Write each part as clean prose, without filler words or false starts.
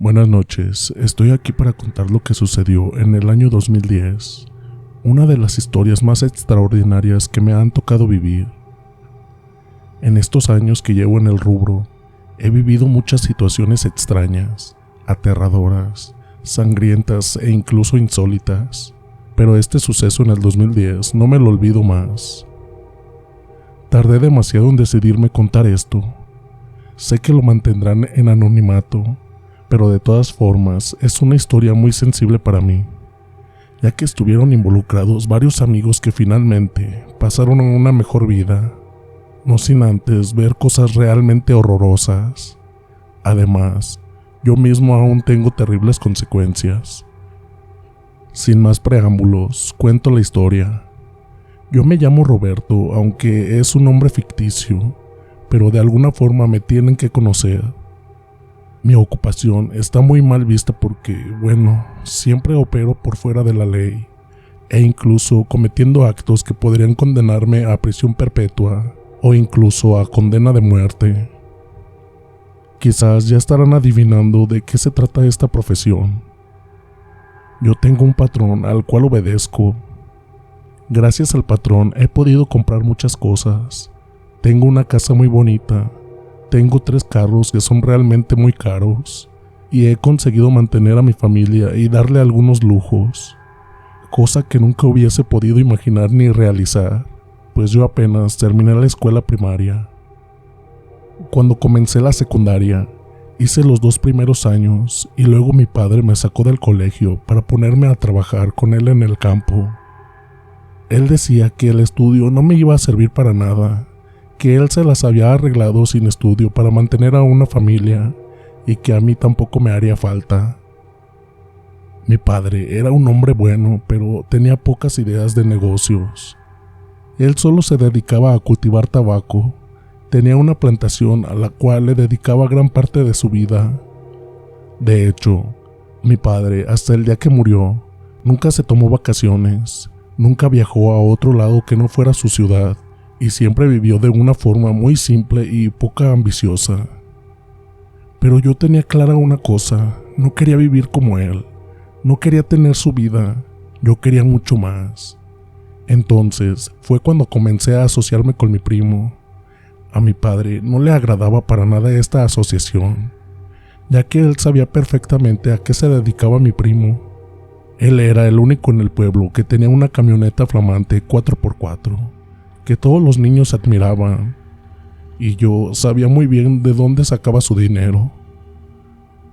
Buenas noches, estoy aquí para contar lo que sucedió en el año 2010, una de las historias más extraordinarias que me han tocado vivir. En estos años que llevo en el rubro, he vivido muchas situaciones extrañas, aterradoras, sangrientas e incluso insólitas, pero este suceso en el 2010 no me lo olvido más. Tardé demasiado en decidirme contar esto. Sé que lo mantendrán en anonimato, pero de todas formas es una historia muy sensible para mí, ya que estuvieron involucrados varios amigos que finalmente pasaron a una mejor vida, no sin antes ver cosas realmente horrorosas. Además, yo mismo aún tengo terribles consecuencias. Sin más preámbulos, cuento la historia. Yo me llamo Roberto, aunque es un nombre ficticio, pero de alguna forma me tienen que conocer. Mi ocupación está muy mal vista porque, siempre opero por fuera de la ley, e incluso cometiendo actos que podrían condenarme a prisión perpetua o incluso a condena de muerte. Quizás ya estarán adivinando de qué se trata esta profesión. Yo tengo un patrón al cual obedezco. Gracias al patrón he podido comprar muchas cosas. Tengo una casa muy bonita. Tengo 3 carros que son realmente muy caros y he conseguido mantener a mi familia y darle algunos lujos, cosa que nunca hubiese podido imaginar ni realizar, pues yo apenas terminé la escuela primaria. Cuando comencé la secundaria, hice los 2 primeros años y luego mi padre me sacó del colegio para ponerme a trabajar con él en el campo. Él decía que el estudio no me iba a servir para nada, que él se las había arreglado sin estudio para mantener a una familia y que a mí tampoco me haría falta. Mi padre era un hombre bueno, pero tenía pocas ideas de negocios. Él solo se dedicaba a cultivar tabaco. Tenía una plantación a la cual le dedicaba gran parte de su vida. De hecho, mi padre, hasta el día que murió, nunca se tomó vacaciones, nunca viajó a otro lado que no fuera su ciudad, y siempre vivió de una forma muy simple y poca ambiciosa. Pero yo tenía clara una cosa: no quería vivir como él, no quería tener su vida, yo quería mucho más. Entonces fue cuando comencé a asociarme con mi primo. A mi padre no le agradaba para nada esta asociación, ya que él sabía perfectamente a qué se dedicaba mi primo. Él era el único en el pueblo que tenía una camioneta flamante 4x4, que todos los niños admiraban, y yo sabía muy bien de dónde sacaba su dinero.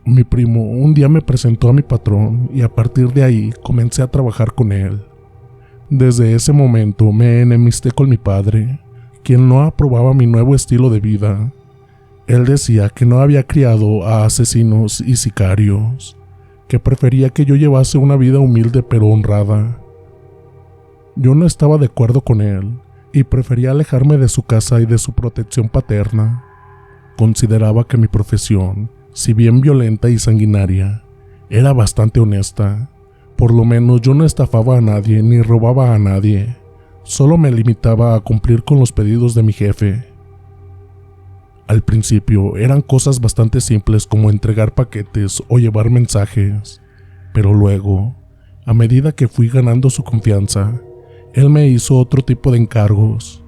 Mi primo un día me presentó a mi patrón y a partir de ahí comencé a trabajar con él. Desde ese momento me enemisté con mi padre, quien no aprobaba mi nuevo estilo de vida. Él decía que no había criado a asesinos y sicarios, que prefería que yo llevase una vida humilde pero honrada. Yo no estaba de acuerdo con él y prefería alejarme de su casa y de su protección paterna. Consideraba que mi profesión, si bien violenta y sanguinaria, era bastante honesta. Por lo menos yo no estafaba a nadie ni robaba a nadie, solo me limitaba a cumplir con los pedidos de mi jefe. Al principio eran cosas bastante simples como entregar paquetes o llevar mensajes, pero luego, a medida que fui ganando su confianza, él me hizo otro tipo de encargos,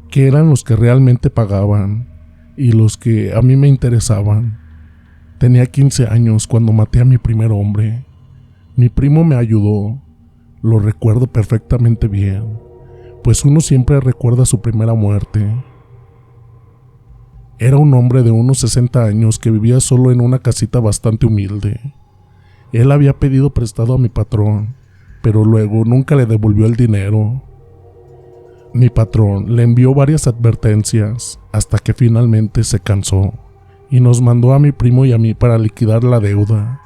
que eran los que realmente pagaban y los que a mí me interesaban. Tenía 15 años cuando maté a mi primer hombre. Mi primo me ayudó, lo recuerdo perfectamente bien, pues uno siempre recuerda su primera muerte. Era un hombre de unos 60 años que vivía solo en una casita bastante humilde. Él había pedido prestado a mi patrón, pero luego nunca le devolvió el dinero. Mi patrón le envió varias advertencias hasta que finalmente se cansó y nos mandó a mi primo y a mí para liquidar la deuda.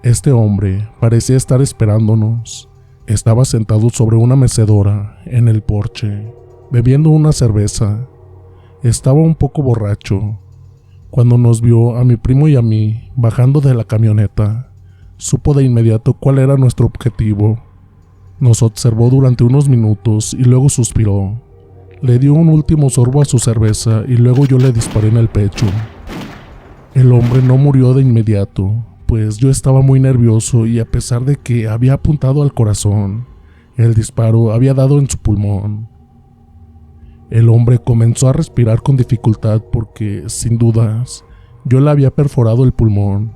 Este hombre parecía estar esperándonos. Estaba sentado sobre una mecedora en el porche, bebiendo una cerveza. Estaba un poco borracho. Cuando nos vio a mi primo y a mí bajando de la camioneta, supo de inmediato cuál era nuestro objetivo. Nos observó durante unos minutos y luego suspiró. Le dio un último sorbo a su cerveza y luego yo le disparé en el pecho. El hombre no murió de inmediato, pues yo estaba muy nervioso y a pesar de que había apuntado al corazón, el disparo había dado en su pulmón. El hombre comenzó a respirar con dificultad porque, sin dudas, yo le había perforado el pulmón.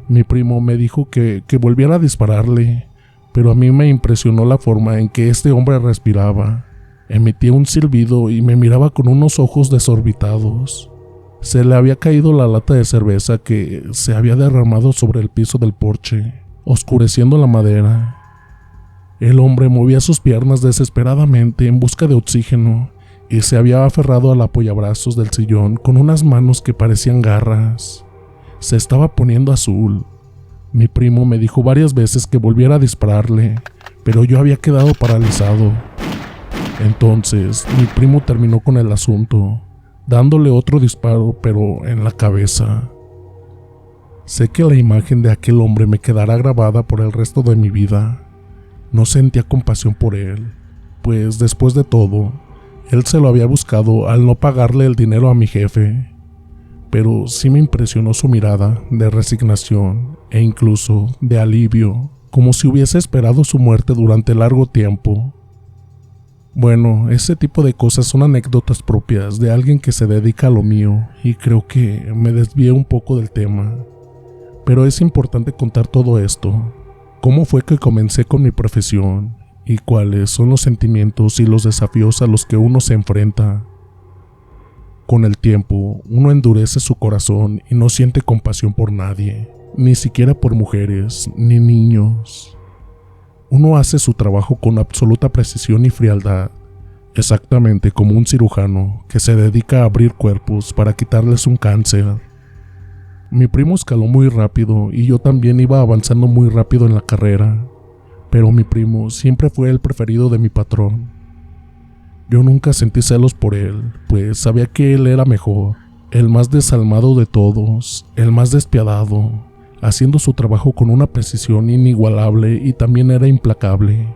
Mi primo me dijo que volviera a dispararle, pero a mí me impresionó la forma en que este hombre respiraba. Emitía un silbido y me miraba con unos ojos desorbitados. Se le había caído la lata de cerveza que se había derramado sobre el piso del porche, oscureciendo la madera. El hombre movía sus piernas desesperadamente en busca de oxígeno y se había aferrado al apoyabrazos del sillón con unas manos que parecían garras. Se estaba poniendo azul. Mi primo me dijo varias veces que volviera a dispararle, pero yo había quedado paralizado. Entonces, mi primo terminó con el asunto, dándole otro disparo, pero en la cabeza. Sé que la imagen de aquel hombre me quedará grabada por el resto de mi vida. No sentía compasión por él, pues después de todo, él se lo había buscado al no pagarle el dinero a mi jefe. Pero sí me impresionó su mirada de resignación e incluso de alivio, como si hubiese esperado su muerte durante largo tiempo. Bueno, ese tipo de cosas son anécdotas propias de alguien que se dedica a lo mío y creo que me desvié un poco del tema. Pero es importante contar todo esto. ¿Cómo fue que comencé con mi profesión? ¿Y cuáles son los sentimientos y los desafíos a los que uno se enfrenta? Con el tiempo, uno endurece su corazón y no siente compasión por nadie, ni siquiera por mujeres, ni niños. Uno hace su trabajo con absoluta precisión y frialdad, exactamente como un cirujano que se dedica a abrir cuerpos para quitarles un cáncer. Mi primo escaló muy rápido y yo también iba avanzando muy rápido en la carrera, pero mi primo siempre fue el preferido de mi patrón. Yo nunca sentí celos por él, pues sabía que él era mejor, el más desalmado de todos, el más despiadado, haciendo su trabajo con una precisión inigualable y también era implacable.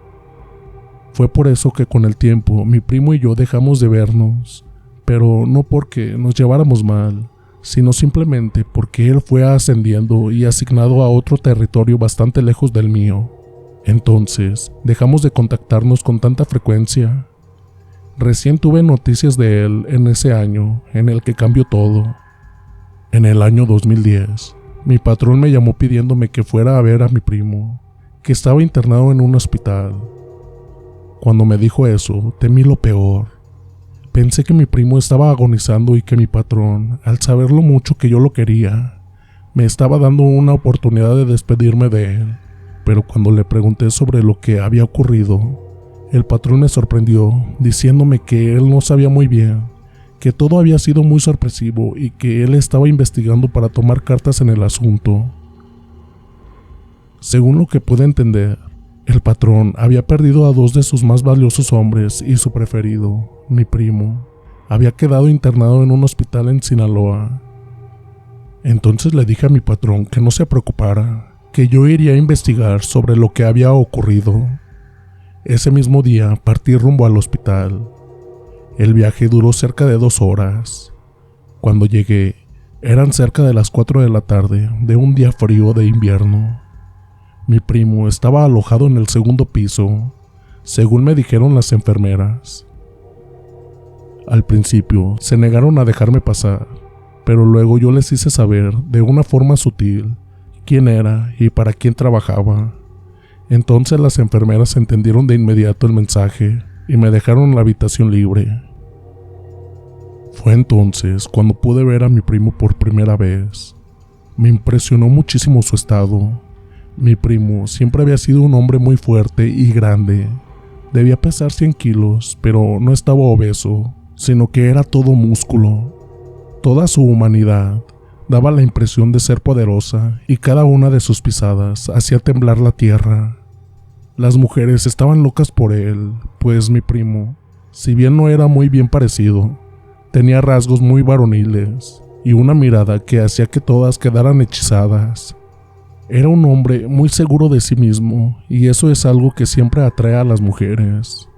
Fue por eso que con el tiempo mi primo y yo dejamos de vernos, pero no porque nos lleváramos mal, sino simplemente porque él fue ascendiendo y asignado a otro territorio bastante lejos del mío. Entonces, dejamos de contactarnos con tanta frecuencia. Recién tuve noticias de él en ese año en el que cambió todo. En el año 2010, mi patrón me llamó pidiéndome que fuera a ver a mi primo, que estaba internado en un hospital. Cuando me dijo eso, temí lo peor. Pensé que mi primo estaba agonizando y que mi patrón, al saber lo mucho que yo lo quería, me estaba dando una oportunidad de despedirme de él. Pero cuando le pregunté sobre lo que había ocurrido, el patrón me sorprendió diciéndome que él no sabía muy bien, que todo había sido muy sorpresivo y que él estaba investigando para tomar cartas en el asunto. Según lo que pude entender, el patrón había perdido a dos de sus más valiosos hombres y su preferido, mi primo, había quedado internado en un hospital en Sinaloa. Entonces le dije a mi patrón que no se preocupara, que yo iría a investigar sobre lo que había ocurrido. Ese mismo día partí rumbo al hospital. El viaje duró cerca de 2 horas. Cuando llegué, eran cerca de las 4 de la tarde de un día frío de invierno. Mi primo estaba alojado en el segundo piso, según me dijeron las enfermeras. Al principio se negaron a dejarme pasar, pero luego yo les hice saber de una forma sutil quién era y para quién trabajaba. Entonces las enfermeras entendieron de inmediato el mensaje y me dejaron la habitación libre. Fue entonces cuando pude ver a mi primo por primera vez. Me impresionó muchísimo su estado. Mi primo siempre había sido un hombre muy fuerte y grande. Debía pesar 100 kilos, pero no estaba obeso, sino que era todo músculo. Toda su humanidad daba la impresión de ser poderosa y cada una de sus pisadas hacía temblar la tierra. Las mujeres estaban locas por él, pues mi primo, si bien no era muy bien parecido, tenía rasgos muy varoniles y una mirada que hacía que todas quedaran hechizadas. Era un hombre muy seguro de sí mismo y eso es algo que siempre atrae a las mujeres.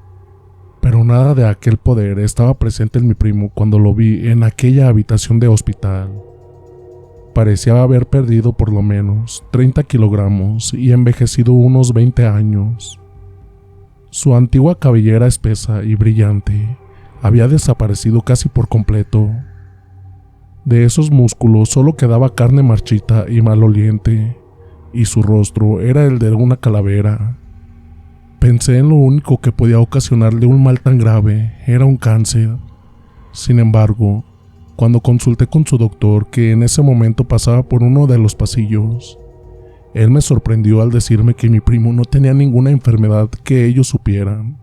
Pero nada de aquel poder estaba presente en mi primo cuando lo vi en aquella habitación de hospital. Parecía haber perdido por lo menos 30 kilogramos y envejecido unos 20 años. Su antigua cabellera espesa y brillante había desaparecido casi por completo. De esos músculos solo quedaba carne marchita y maloliente, y su rostro era el de una calavera. Pensé en lo único que podía ocasionarle un mal tan grave, era un cáncer. Sin embargo, cuando consulté con su doctor, que en ese momento pasaba por uno de los pasillos, él me sorprendió al decirme que mi primo no tenía ninguna enfermedad que ellos supieran.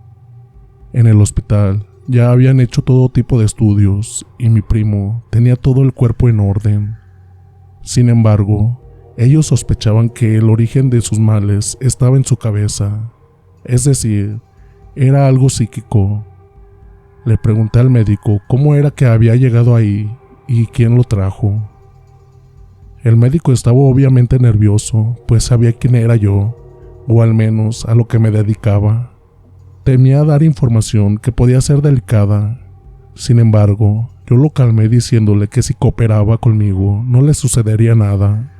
En el hospital ya habían hecho todo tipo de estudios y mi primo tenía todo el cuerpo en orden. Sin embargo, ellos sospechaban que el origen de sus males estaba en su cabeza, es decir, era algo psíquico. Le pregunté al médico cómo era que había llegado ahí y quién lo trajo. El médico estaba obviamente nervioso, pues sabía quién era yo, o al menos a lo que me dedicaba. Temía dar información que podía ser delicada. Sin embargo, yo lo calmé diciéndole que si cooperaba conmigo no le sucedería nada.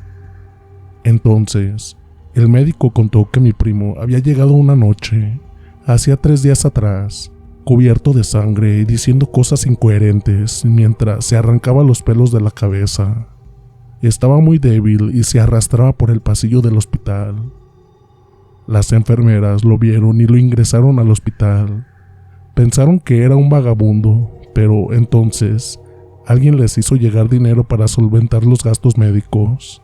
Entonces, el médico contó que mi primo había llegado una noche, hacía 3 días atrás, cubierto de sangre y diciendo cosas incoherentes mientras se arrancaba los pelos de la cabeza. Estaba muy débil y se arrastraba por el pasillo del hospital. Las enfermeras lo vieron y lo ingresaron al hospital. Pensaron que era un vagabundo, pero entonces alguien les hizo llegar dinero para solventar los gastos médicos.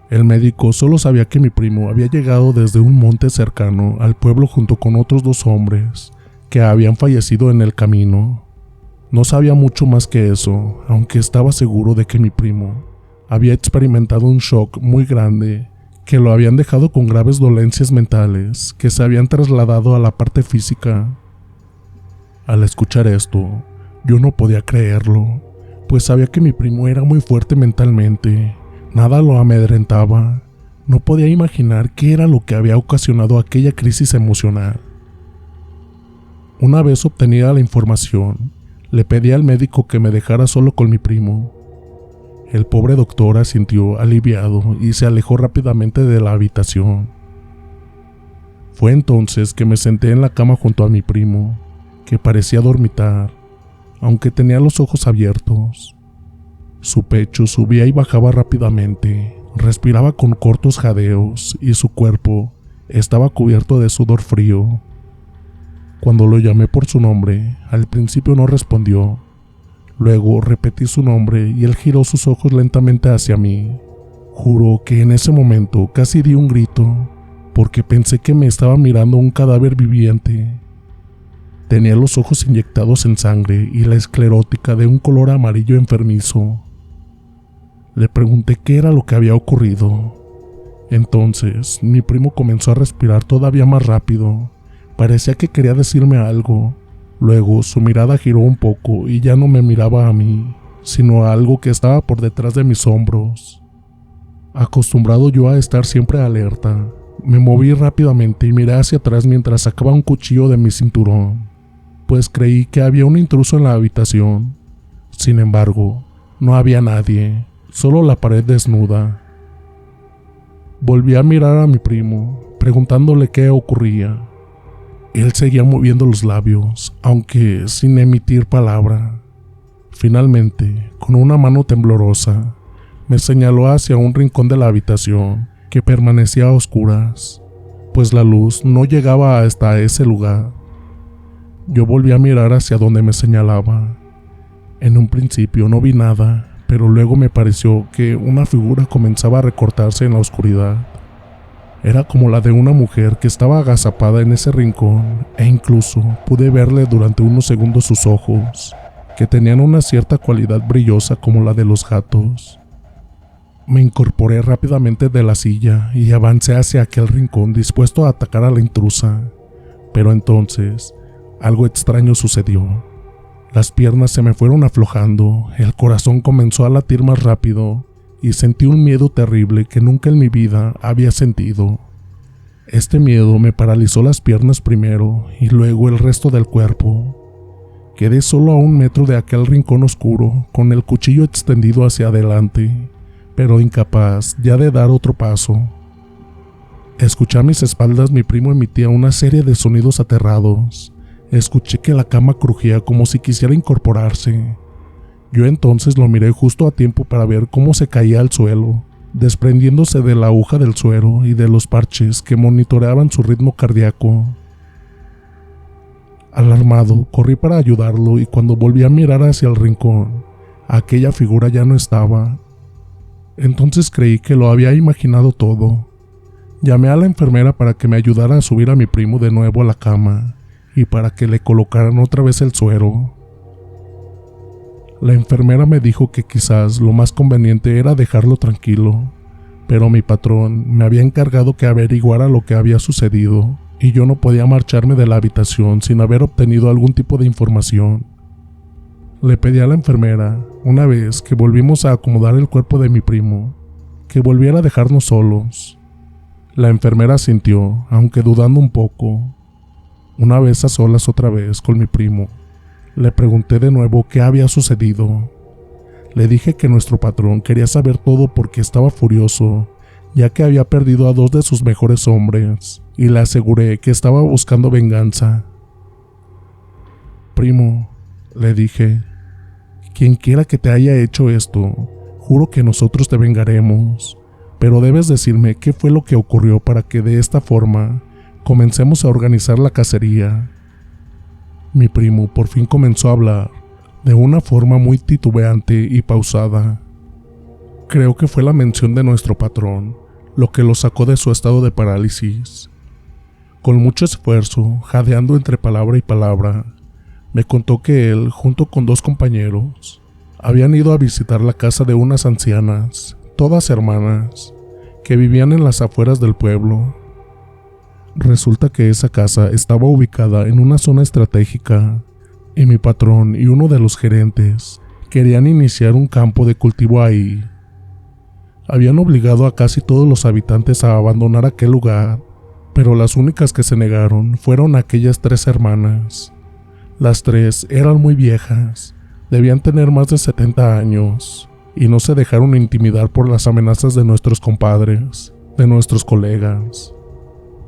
El médico solo sabía que mi primo había llegado desde un monte cercano al pueblo junto con otros 2 hombres que habían fallecido en el camino. No sabía mucho más que eso, aunque estaba seguro de que mi primo había experimentado un shock muy grande que lo habían dejado con graves dolencias mentales que se habían trasladado a la parte física. Al escuchar esto, yo no podía creerlo, pues sabía que mi primo era muy fuerte mentalmente, nada lo amedrentaba. No podía imaginar qué era lo que había ocasionado aquella crisis emocional. Una vez obtenida la información, le pedí al médico que me dejara solo con mi primo. El pobre doctor asintió aliviado y se alejó rápidamente de la habitación. Fue entonces que me senté en la cama junto a mi primo, que parecía dormitar, aunque tenía los ojos abiertos. Su pecho subía y bajaba rápidamente, respiraba con cortos jadeos y su cuerpo estaba cubierto de sudor frío. Cuando lo llamé por su nombre, al principio no respondió. Luego repetí su nombre y él giró sus ojos lentamente hacia mí. Juro que en ese momento casi di un grito, porque pensé que me estaba mirando un cadáver viviente. Tenía los ojos inyectados en sangre y la esclerótica de un color amarillo enfermizo. Le pregunté qué era lo que había ocurrido. Entonces, mi primo comenzó a respirar todavía más rápido. Parecía que quería decirme algo. Luego su mirada giró un poco y ya no me miraba a mí, sino a algo que estaba por detrás de mis hombros. Acostumbrado yo a estar siempre alerta, me moví rápidamente y miré hacia atrás mientras sacaba un cuchillo de mi cinturón, pues creí que había un intruso en la habitación. Sin embargo, no había nadie, solo la pared desnuda. Volví a mirar a mi primo, preguntándole qué ocurría. Él seguía moviendo los labios, aunque sin emitir palabra. Finalmente, con una mano temblorosa, me señaló hacia un rincón de la habitación que permanecía a oscuras, pues la luz no llegaba hasta ese lugar. Yo volví a mirar hacia donde me señalaba. En un principio no vi nada, pero luego me pareció que una figura comenzaba a recortarse en la oscuridad. Era como la de una mujer que estaba agazapada en ese rincón, e incluso pude verle durante unos segundos sus ojos, que tenían una cierta cualidad brillosa como la de los gatos. Me incorporé rápidamente de la silla y avancé hacia aquel rincón dispuesto a atacar a la intrusa, pero entonces algo extraño sucedió. Las piernas se me fueron aflojando, el corazón comenzó a latir más rápido y sentí un miedo terrible que nunca en mi vida había sentido. Este miedo me paralizó las piernas primero y luego el resto del cuerpo. Quedé solo a 1 metro de aquel rincón oscuro, con el cuchillo extendido hacia adelante, pero incapaz ya de dar otro paso. Escuché a mis espaldas mi primo emitía una serie de sonidos aterrados. Escuché que la cama crujía como si quisiera incorporarse. Yo entonces lo miré justo a tiempo para ver cómo se caía al suelo, desprendiéndose de la aguja del suero y de los parches que monitoreaban su ritmo cardíaco. Alarmado, corrí para ayudarlo y cuando volví a mirar hacia el rincón, aquella figura ya no estaba. Entonces creí que lo había imaginado todo. Llamé a la enfermera para que me ayudara a subir a mi primo de nuevo a la cama y para que le colocaran otra vez el suero. La enfermera me dijo que quizás lo más conveniente era dejarlo tranquilo, pero mi patrón me había encargado que averiguara lo que había sucedido y yo no podía marcharme de la habitación sin haber obtenido algún tipo de información. Le pedí a la enfermera, una vez que volvimos a acomodar el cuerpo de mi primo, que volviera a dejarnos solos. La enfermera asintió, aunque dudando un poco. Una vez a solas otra vez con mi primo, le pregunté de nuevo qué había sucedido. Le dije que nuestro patrón quería saber todo porque estaba furioso, ya que había perdido a 2 de sus mejores hombres, y le aseguré que estaba buscando venganza. Primo, le dije, quien quiera que te haya hecho esto, juro que nosotros te vengaremos, pero debes decirme qué fue lo que ocurrió para que de esta forma comencemos a organizar la cacería. Mi primo por fin comenzó a hablar, de una forma muy titubeante y pausada. Creo que fue la mención de nuestro patrón lo que lo sacó de su estado de parálisis. Con mucho esfuerzo, jadeando entre palabra y palabra, me contó que él, junto con 2 compañeros, habían ido a visitar la casa de unas ancianas, todas hermanas, que vivían en las afueras del pueblo. Resulta que esa casa estaba ubicada en una zona estratégica, y mi patrón y uno de los gerentes querían iniciar un campo de cultivo ahí. Habían obligado a casi todos los habitantes a abandonar aquel lugar, pero las únicas que se negaron fueron aquellas 3 hermanas. Las 3 eran muy viejas, debían tener más de 70 años, y no se dejaron intimidar por las amenazas de nuestros compadres, de nuestros colegas.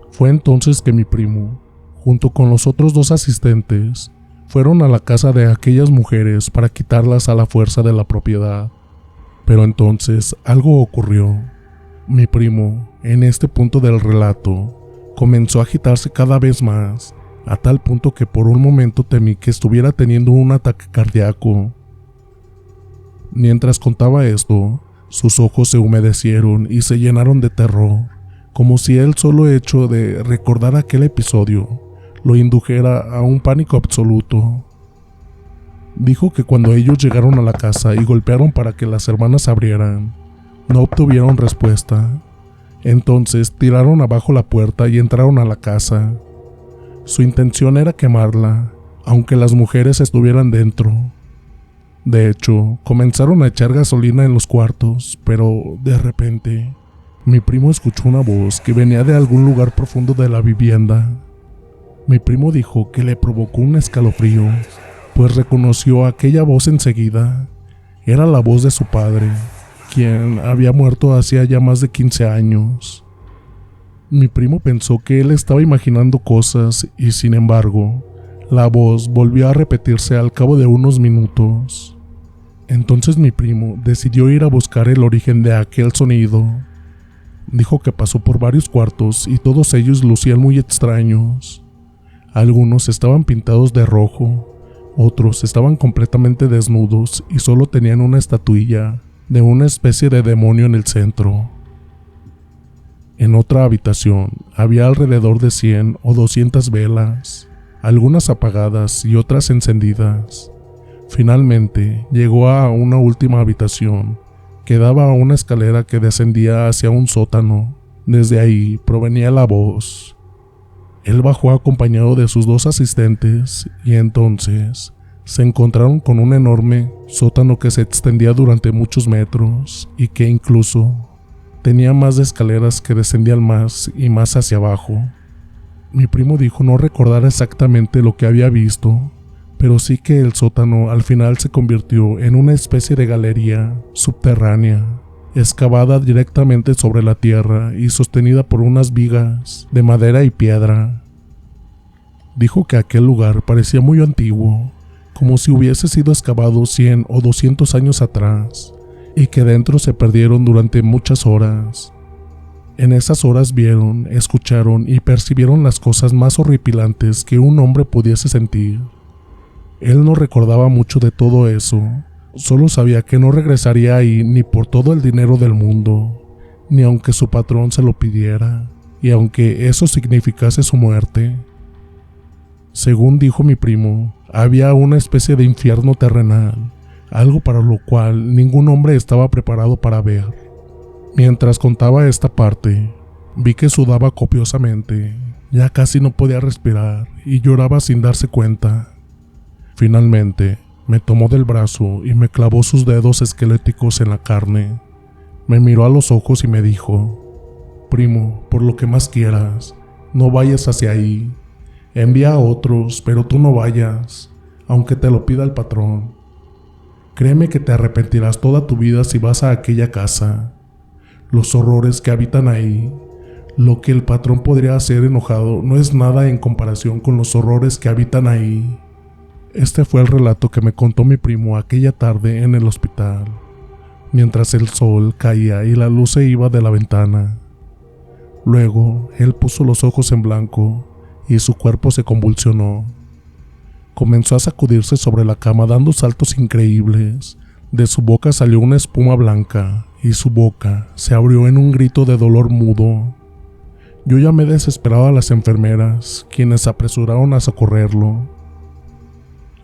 Fue entonces que mi primo, junto con los otros 2 asistentes, fueron a la casa de aquellas mujeres para quitarlas a la fuerza de la propiedad. Pero entonces algo ocurrió. Mi primo, en este punto del relato, comenzó a agitarse cada vez más, a tal punto que por un momento temí que estuviera teniendo un ataque cardíaco. Mientras contaba esto, sus ojos se humedecieron y se llenaron de terror, como si el solo hecho de recordar aquel episodio lo indujera a un pánico absoluto. Dijo que cuando ellos llegaron a la casa y golpearon para que las hermanas abrieran, no obtuvieron respuesta. Entonces tiraron abajo la puerta y entraron a la casa. Su intención era quemarla, aunque las mujeres estuvieran dentro. De hecho, comenzaron a echar gasolina en los cuartos, pero de repente, mi primo escuchó una voz que venía de algún lugar profundo de la vivienda. Mi primo dijo que le provocó un escalofrío, pues reconoció aquella voz enseguida. Era la voz de su padre, quien había muerto hacía ya más de 15 años. Mi primo pensó que él estaba imaginando cosas y, sin embargo, la voz volvió a repetirse al cabo de unos minutos. Entonces mi primo decidió ir a buscar el origen de aquel sonido. Dijo que pasó por varios cuartos y todos ellos lucían muy extraños. Algunos estaban pintados de rojo, otros estaban completamente desnudos y solo tenían una estatuilla de una especie de demonio en el centro. En otra habitación había alrededor de 100 o 200 velas, algunas apagadas y otras encendidas. Finalmente llegó a una última habitación que daba a una escalera que descendía hacia un sótano. Desde ahí provenía la voz. Él bajó acompañado de sus 2 asistentes y entonces se encontraron con un enorme sótano que se extendía durante muchos metros y que incluso tenía más de escaleras que descendían más y más hacia abajo. Mi primo dijo no recordar exactamente lo que había visto, pero sí que el sótano al final se convirtió en una especie de galería subterránea, excavada directamente sobre la tierra y sostenida por unas vigas de madera y piedra. Dijo que aquel lugar parecía muy antiguo, como si hubiese sido excavado 100 o 200 años atrás, y que dentro se perdieron durante muchas horas. En esas horas vieron, escucharon y percibieron las cosas más horripilantes que un hombre pudiese sentir. Él no recordaba mucho de todo eso, solo sabía que no regresaría ahí ni por todo el dinero del mundo, ni aunque su patrón se lo pidiera, y aunque eso significase su muerte. Según dijo mi primo, había una especie de infierno terrenal, algo para lo cual ningún hombre estaba preparado para ver. Mientras contaba esta parte, vi que sudaba copiosamente, ya casi no podía respirar y lloraba sin darse cuenta. Finalmente, me tomó del brazo y me clavó sus dedos esqueléticos en la carne. Me miró a los ojos y me dijo: «Primo, por lo que más quieras, no vayas hacia ahí. Envía a otros, pero tú no vayas, aunque te lo pida el patrón. Créeme que te arrepentirás toda tu vida si vas a aquella casa. Los horrores que habitan ahí, lo que el patrón podría hacer enojado, no es nada en comparación con los horrores que habitan ahí». Este fue el relato que me contó mi primo aquella tarde en el hospital, mientras el sol caía y la luz se iba de la ventana. Luego, él puso los ojos en blanco y su cuerpo se convulsionó. Comenzó a sacudirse sobre la cama dando saltos increíbles. De su boca salió una espuma blanca y su boca se abrió en un grito de dolor mudo. Yo llamé desesperado a las enfermeras, quienes se apresuraron a socorrerlo.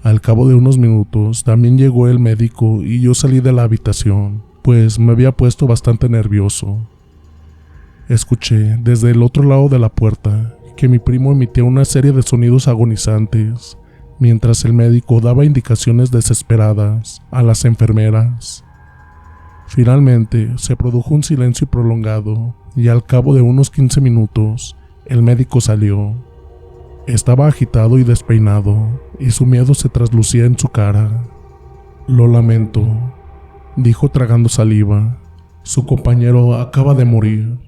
Al cabo de unos minutos también llegó el médico y yo salí de la habitación, pues me había puesto bastante nervioso. Escuché desde el otro lado de la puerta que mi primo emitía una serie de sonidos agonizantes, mientras el médico daba indicaciones desesperadas a las enfermeras. Finalmente se produjo un silencio prolongado y al cabo de unos 15 minutos el médico salió. Estaba agitado y despeinado y su miedo se traslucía en su cara. «Lo lamento», dijo tragando saliva. «Su compañero acaba de morir».